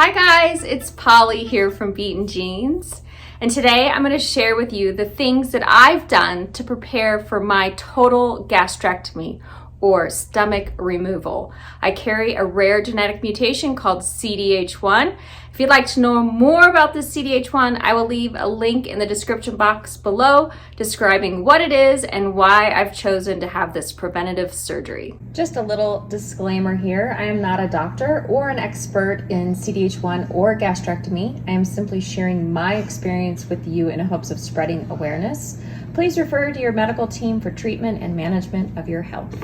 Hi guys, it's Polly here from Beaten Jeans, and today I'm going to share with you the things that I've done to prepare for my total gastrectomy or stomach removal. I carry a rare genetic mutation called CDH1. If you'd like to know more about this CDH1, I will leave a link in the description box below describing what it is and why I've chosen to have this preventative surgery. Just a little disclaimer here. I am not a doctor or an expert in CDH1 or gastrectomy. I am simply sharing my experience with you in hopes of spreading awareness. Please refer to your medical team for treatment and management of your health.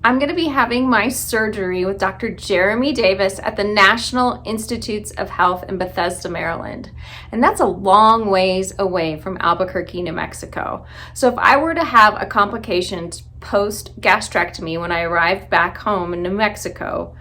I'm going to be having my surgery with Dr. Jeremy Davis at the National Institutes of Health in Bethesda, Maryland. And that's a long ways away from Albuquerque, New Mexico. So if I were to have a complication post-gastrectomy when I arrived back home in New Mexico,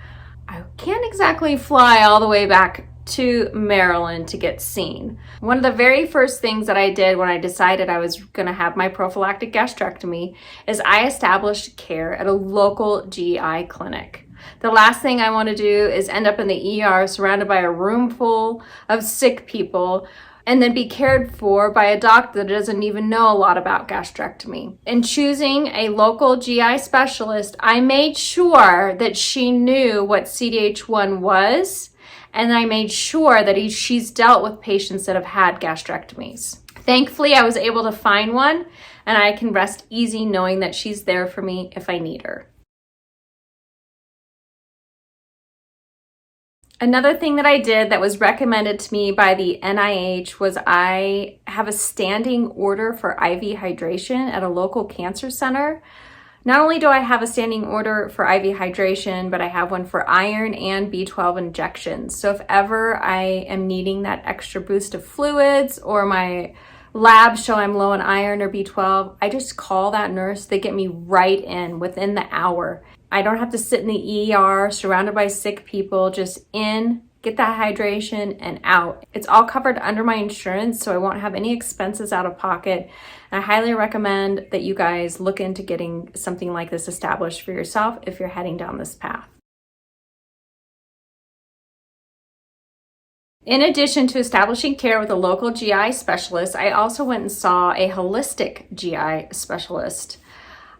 I can't exactly fly all the way back to Maryland to get seen. One of the very first things that I did when I decided I was going to have my prophylactic gastrectomy is I established care at a local GI clinic. The last thing I want to do is end up in the ER surrounded by a room full of sick people and then be cared for by a doctor that doesn't even know a lot about gastrectomy. In choosing a local GI specialist, I made sure that she knew what CDH1 was, and I made sure that she's dealt with patients that have had gastrectomies. Thankfully, I was able to find one, and I can rest easy knowing that she's there for me if I need her. Another thing that I did that was recommended to me by the NIH was I have a standing order for IV hydration at a local cancer center. Not only do I have a standing order for IV hydration, but I have one for iron and B12 injections. So if ever I am needing that extra boost of fluids or my labs show I'm low on iron or B12, I just call that nurse. They get me right in within the hour. I don't have to sit in the ER surrounded by sick people, just in, get that hydration, and out. It's all covered under my insurance, so I won't have any expenses out of pocket. And I highly recommend that you guys look into getting something like this established for yourself if you're heading down this path. In addition to establishing care with a local GI specialist, I also went and saw a holistic GI specialist.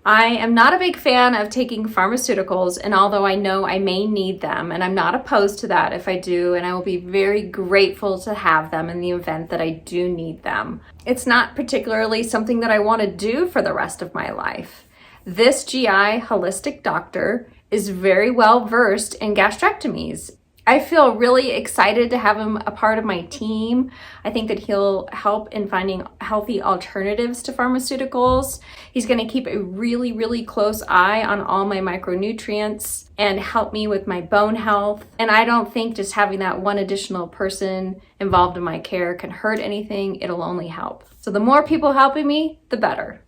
I am not a big fan of taking pharmaceuticals, and although I know I may need them, and I'm not opposed to that if I do, and I will be very grateful to have them in the event that I do need them. It's not particularly something that I want to do for the rest of my life. This GI holistic doctor is very well versed in gastrectomies. I feel really excited to have him a part of my team. I think that he'll help in finding healthy alternatives to pharmaceuticals. He's going to keep a really, really close eye on all my micronutrients and help me with my bone health. And I don't think just having that one additional person involved in my care can hurt anything. It'll only help. So the more people helping me, the better.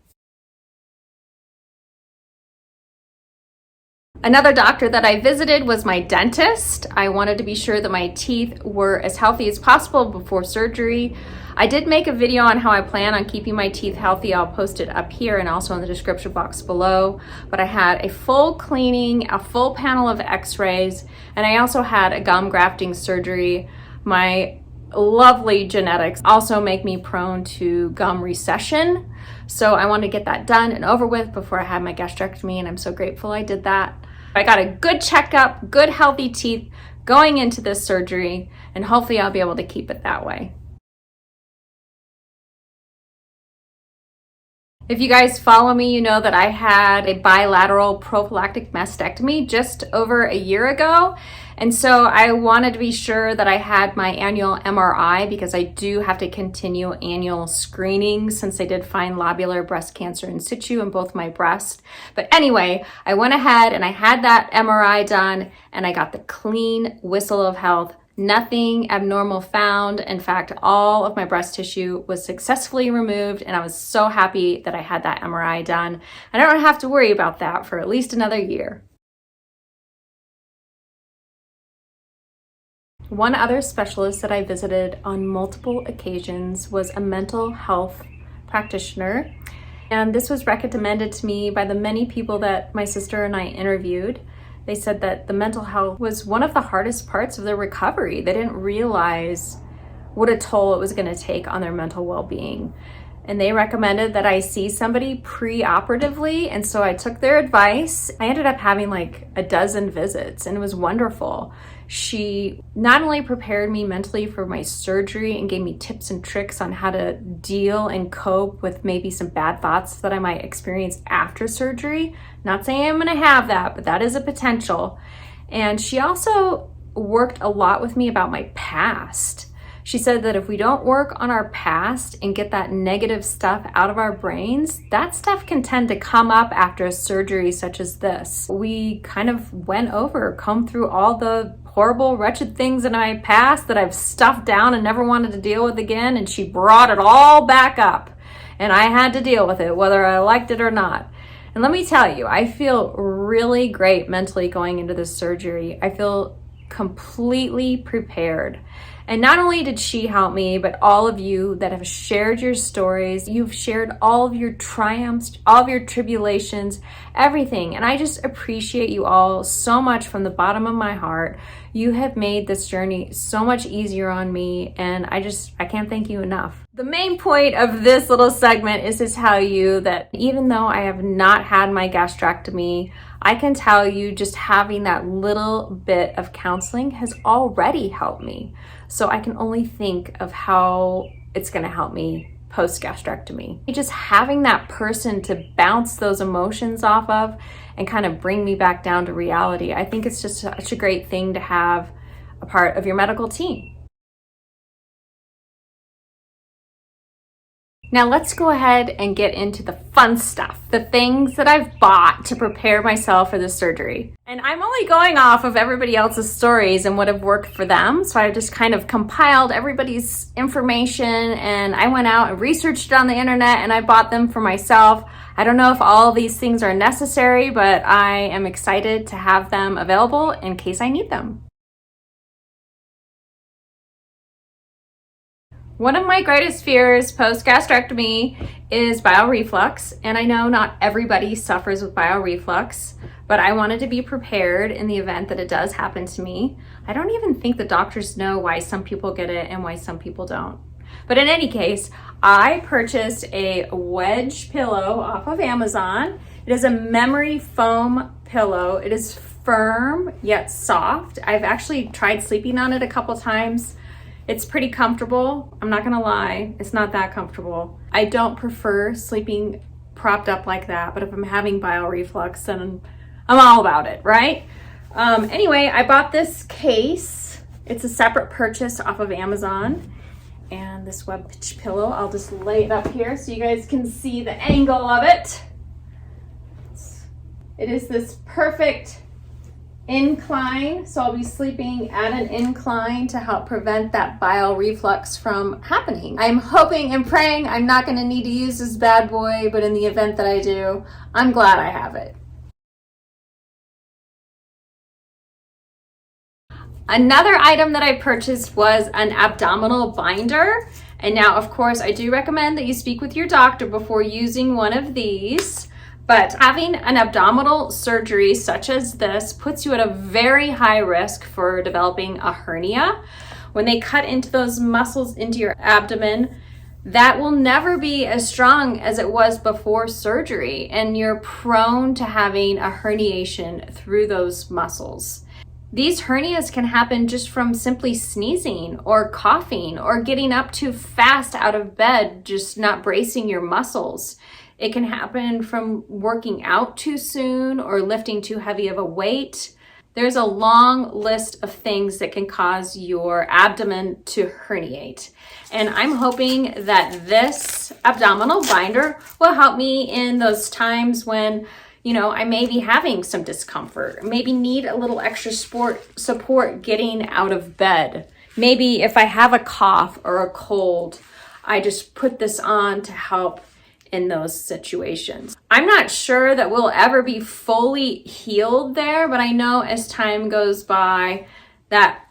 Another doctor that I visited was my dentist. I wanted to be sure that my teeth were as healthy as possible before surgery. I did make a video on how I plan on keeping my teeth healthy. I'll post it up here and also in the description box below. But I had a full cleaning, a full panel of x-rays, and I also had a gum grafting surgery. My lovely genetics also make me prone to gum recession. So I wanted to get that done and over with before I had my gastrectomy, and I'm so grateful I did that. I got a good checkup, good healthy teeth going into this surgery, and hopefully I'll be able to keep it that way. If you guys follow me, you know that I had a bilateral prophylactic mastectomy just over a year ago. And so I wanted to be sure that I had my annual MRI because I do have to continue annual screenings since they did find lobular breast cancer in situ in both my breasts. But anyway, I went ahead and I had that MRI done and I got the clean whistle of health. Nothing abnormal found. In fact, all of my breast tissue was successfully removed, and I was so happy that I had that MRI done. I don't have to worry about that for at least another year. One other specialist that I visited on multiple occasions was a mental health practitioner. And this was recommended to me by the many people that my sister and I interviewed. They said that the mental health was one of the hardest parts of their recovery. They didn't realize what a toll it was going to take on their mental well-being. And they recommended that I see somebody pre-operatively. And so I took their advice. I ended up having like a dozen visits, and it was wonderful. She not only prepared me mentally for my surgery and gave me tips and tricks on how to deal and cope with maybe some bad thoughts that I might experience after surgery. Not saying I'm gonna have that, but that is a potential. And she also worked a lot with me about my past. She said that if we don't work on our past and get that negative stuff out of our brains, that stuff can tend to come up after a surgery such as this. We kind of combed through all the horrible, wretched things in my past that I've stuffed down and never wanted to deal with again, and she brought it all back up. And I had to deal with it, whether I liked it or not. And let me tell you, I feel really great mentally going into this surgery. I feel completely prepared. And not only did she help me, but all of you that have shared your stories, you've shared all of your triumphs, all of your tribulations, everything. And I just appreciate you all so much from the bottom of my heart. You have made this journey so much easier on me, and I can't thank you enough. The main point of this little segment is to tell you that even though I have not had my gastrectomy, I can tell you just having that little bit of counseling has already helped me. So I can only think of how it's going to help me post-gastrectomy. Just having that person to bounce those emotions off of and kind of bring me back down to reality. I think it's just such a great thing to have a part of your medical team. Now let's go ahead and get into the fun stuff, the things that I've bought to prepare myself for this surgery. And I'm only going off of everybody else's stories and what have worked for them. So I just kind of compiled everybody's information, and I went out and researched it on the internet, and I bought them for myself. I don't know if all of these things are necessary, but I am excited to have them available in case I need them. One of my greatest fears post-gastrectomy is bile reflux, and I know not everybody suffers with bile reflux, but I wanted to be prepared in the event that it does happen to me. I don't even think the doctors know why some people get it and why some people don't. But in any case, I purchased a Wedge Pillow off of Amazon. It is a memory foam pillow. It is firm yet soft. I've actually tried sleeping on it a couple times. It's pretty comfortable. I'm not gonna lie, it's not that comfortable. I don't prefer sleeping propped up like that, but if I'm having bile reflux, then I'm all about it, right? Anyway, I bought this case. It's a separate purchase off of Amazon. And this Wedge Pillow, I'll just lay it up here so you guys can see the angle of it. It is this perfect incline, so I'll be sleeping at an incline to help prevent that bile reflux from happening. I'm hoping and praying I'm not going to need to use this bad boy, but in the event that I do, I'm glad I have it. Another item that I purchased was an abdominal binder. And now, of course, I do recommend that you speak with your doctor before using one of these. But having an abdominal surgery such as this puts you at a very high risk for developing a hernia. When they cut into those muscles into your abdomen, that will never be as strong as it was before surgery, and you're prone to having a herniation through those muscles. These hernias can happen just from simply sneezing or coughing or getting up too fast out of bed, just not bracing your muscles. It can happen from working out too soon or lifting too heavy of a weight. There's a long list of things that can cause your abdomen to herniate. And I'm hoping that this abdominal binder will help me in those times when, I may be having some discomfort, maybe need a little extra support getting out of bed. Maybe if I have a cough or a cold, I just put this on to help in those situations. I'm not sure that we'll ever be fully healed there, but I know as time goes by that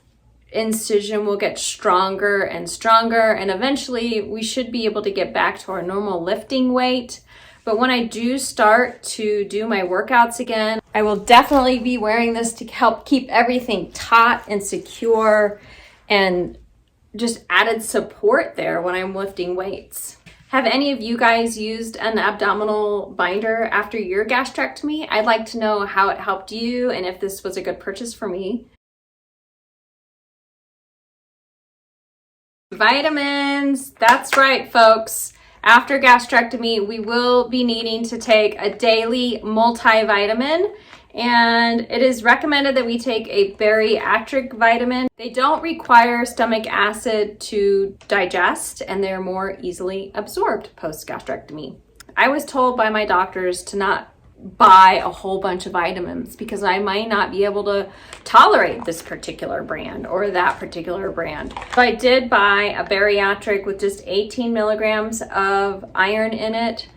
incision will get stronger and stronger, and eventually we should be able to get back to our normal lifting weight. But when I do start to do my workouts again, I will definitely be wearing this to help keep everything taut and secure and just added support there when I'm lifting weights. Have any of you guys used an abdominal binder after your gastrectomy? I'd like to know how it helped you and if this was a good purchase for me. Vitamins, that's right, folks. After gastrectomy, we will be needing to take a daily multivitamin, and it is recommended that we take a bariatric vitamin. They don't require stomach acid to digest, and they're more easily absorbed post-gastrectomy. I was told by my doctors to not buy a whole bunch of vitamins because I might not be able to tolerate this particular brand or that particular brand. So I did buy a bariatric with just 18 milligrams of iron in it.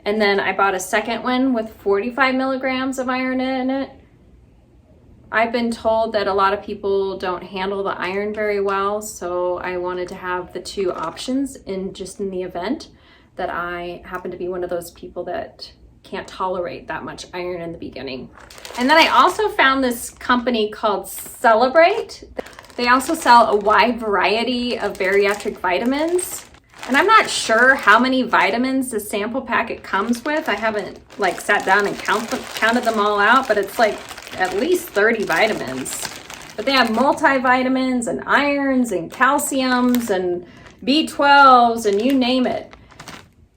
And then I bought a second one with 45 milligrams of iron in it. I've been told that a lot of people don't handle the iron very well, so I wanted to have the two options in the event that I happen to be one of those people that can't tolerate that much iron in the beginning. And then I also found this company called Celebrate. They also sell a wide variety of bariatric vitamins. And I'm not sure how many vitamins the sample packet comes with. I haven't sat down and counted them all out, but it's at least 30 vitamins. But they have multivitamins and irons and calciums and B12s and you name it.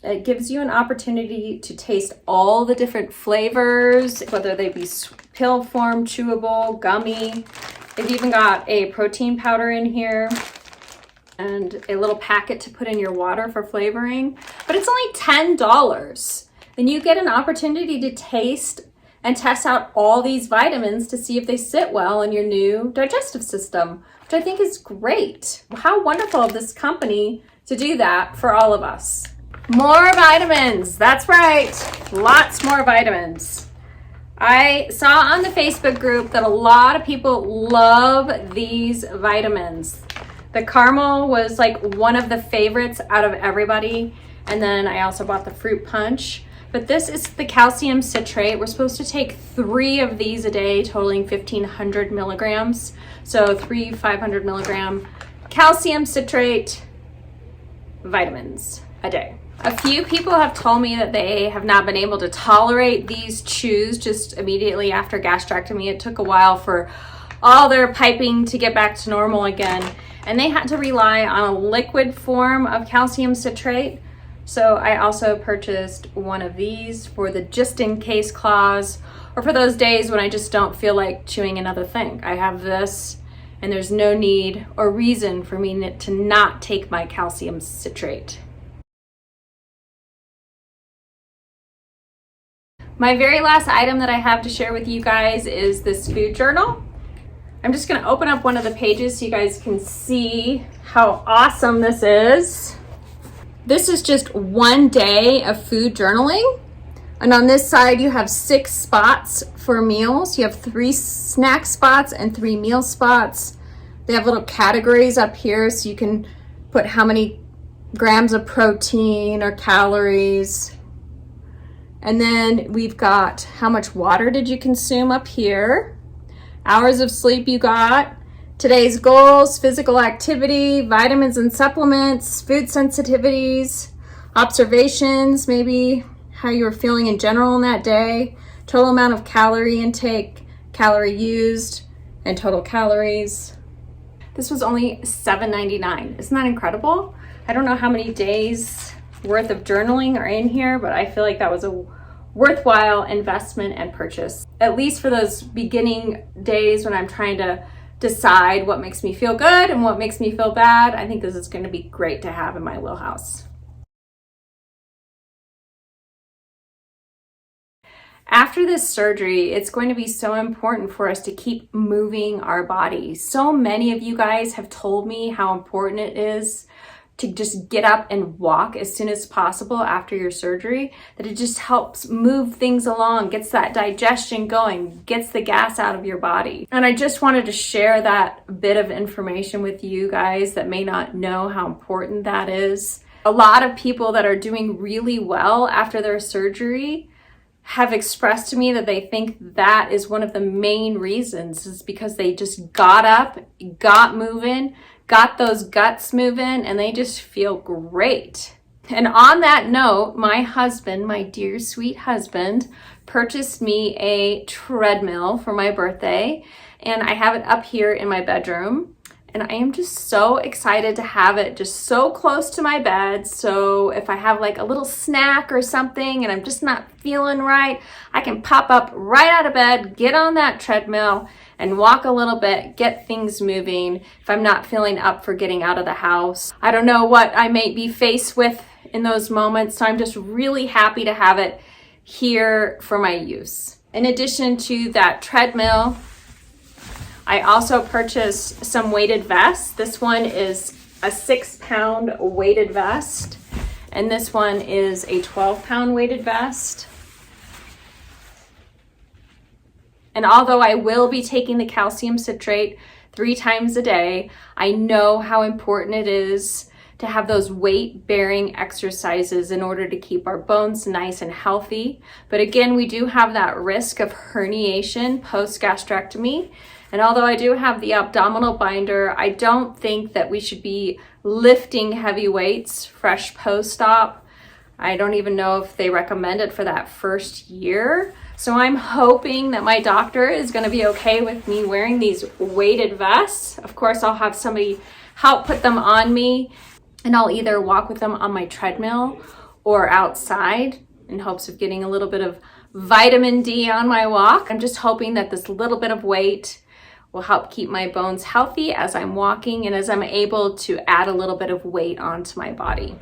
It gives you an opportunity to taste all the different flavors, whether they be pill form, chewable, gummy. They've even got a protein powder in here and a little packet to put in your water for flavoring. But it's only $10. Then you get an opportunity to taste and test out all these vitamins to see if they sit well in your new digestive system, which I think is great. How wonderful of this company to do that for all of us. More vitamins, that's right, lots more vitamins. I saw on the Facebook group that a lot of people love these vitamins. The caramel was one of the favorites out of everybody, and then I also bought the fruit punch. But this is the calcium citrate. We're supposed to take 3 of these a day, totaling 1,500 milligrams. So 3 500 milligram calcium citrate vitamins a day. A few people have told me that they have not been able to tolerate these chews just immediately after gastrectomy. It took a while for all their piping to get back to normal again, and they had to rely on a liquid form of calcium citrate. So I also purchased one of these for the just in case clause, or for those days when I just don't feel like chewing another thing. I have this, and there's no need or reason for me to not take my calcium citrate. My very last item that I have to share with you guys is this food journal. I'm just going to open up one of the pages so you guys can see how awesome this is. This is just one day of food journaling. And on this side, you have 6 spots for meals. You have 3 snack spots and 3 meal spots. They have little categories up here so you can put how many grams of protein or calories. And then we've got how much water did you consume up here, hours of sleep you got, today's goals, physical activity, vitamins and supplements, food sensitivities, observations, maybe how you were feeling in general in that day, total amount of calorie intake, calorie used, and total calories. This was only $7.99. Isn't that incredible? I don't know how many days worth of journaling are in here, but I feel like that was a worthwhile investment and purchase, at least for those beginning days when I'm trying to decide what makes me feel good and what makes me feel bad. I think this is going to be great to have in my wheelhouse. After this surgery, it's going to be so important for us to keep moving our body. So many of you guys have told me how important it is to just get up and walk as soon as possible after your surgery, that it just helps move things along, gets that digestion going, gets the gas out of your body. And I just wanted to share that bit of information with you guys that may not know how important that is. A lot of people that are doing really well after their surgery have expressed to me that they think that is one of the main reasons, is because they just got up, got moving, got those guts moving, and they just feel great. And on that note, my husband, my dear sweet husband, purchased me a treadmill for my birthday, and I have it up here in my bedroom. And I am just so excited to have it just so close to my bed. So if I have like a little snack or something and I'm just not feeling right, I can pop up right out of bed, get on that treadmill and walk a little bit, get things moving if I'm not feeling up for getting out of the house. I don't know what I may be faced with in those moments, so I'm just really happy to have it here for my use. In addition to that treadmill, I also purchased some weighted vests. This one is a 6-pound weighted vest, and this one is a 12-pound weighted vest. And although I will be taking the calcium citrate 3 times a day, I know how important it is to have those weight-bearing exercises in order to keep our bones nice and healthy. But again, we do have that risk of herniation post-gastrectomy. And although I do have the abdominal binder, I don't think that we should be lifting heavy weights fresh post-op. I don't even know if they recommend it for that first year. So I'm hoping that my doctor is going to be okay with me wearing these weighted vests. Of course, I'll have somebody help put them on me, and I'll either walk with them on my treadmill or outside in hopes of getting a little bit of vitamin D on my walk. I'm just hoping that this little bit of weight will help keep my bones healthy as I'm walking and as I'm able to add a little bit of weight onto my body.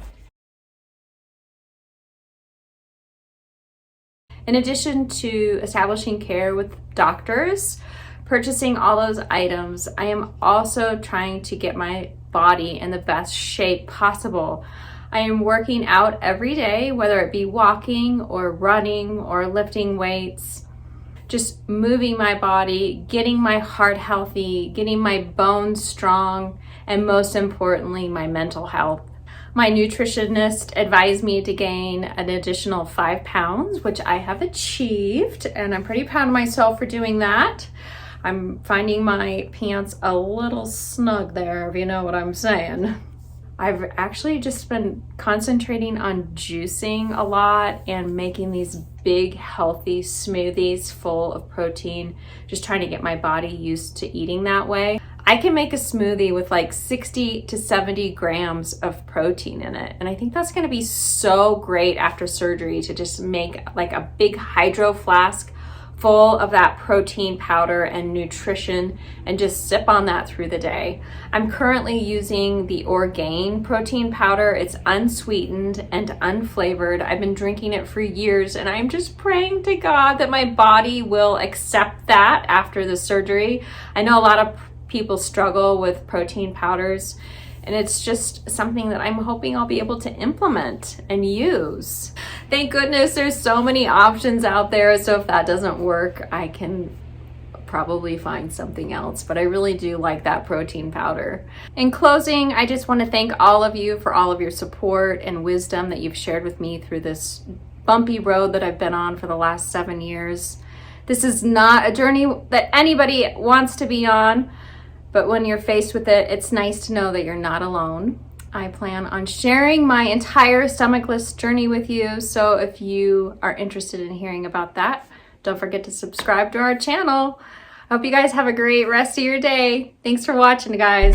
In addition to establishing care with doctors, purchasing all those items, I am also trying to get my body in the best shape possible. I am working out every day, whether it be walking or running or lifting weights, just moving my body, getting my heart healthy, getting my bones strong, and most importantly, my mental health. My nutritionist advised me to gain an additional 5 pounds, which I have achieved, and I'm pretty proud of myself for doing that. I'm finding my pants a little snug there, if you know what I'm saying. I've actually just been concentrating on juicing a lot and making these big, healthy smoothies full of protein, just trying to get my body used to eating that way. I can make a smoothie with like 60 to 70 grams of protein in it. And I think that's gonna be so great after surgery to just make like a big hydro flask full of that protein powder and nutrition and just sip on that through the day. I'm currently using the Orgain protein powder. It's unsweetened and unflavored. I've been drinking it for years, and I'm just praying to God that my body will accept that after the surgery. I know a lot of people struggle with protein powders, and it's just something that I'm hoping I'll be able to implement and use. Thank goodness there's so many options out there, so if that doesn't work, I can probably find something else, but I really do like that protein powder. In closing, I just want to thank all of you for all of your support and wisdom that you've shared with me through this bumpy road that I've been on for the last 7 years. This is not a journey that anybody wants to be on, but when you're faced with it, it's nice to know that you're not alone. I plan on sharing my entire stomachache journey with you, so if you are interested in hearing about that, don't forget to subscribe to our channel. I hope you guys have a great rest of your day. Thanks for watching, guys.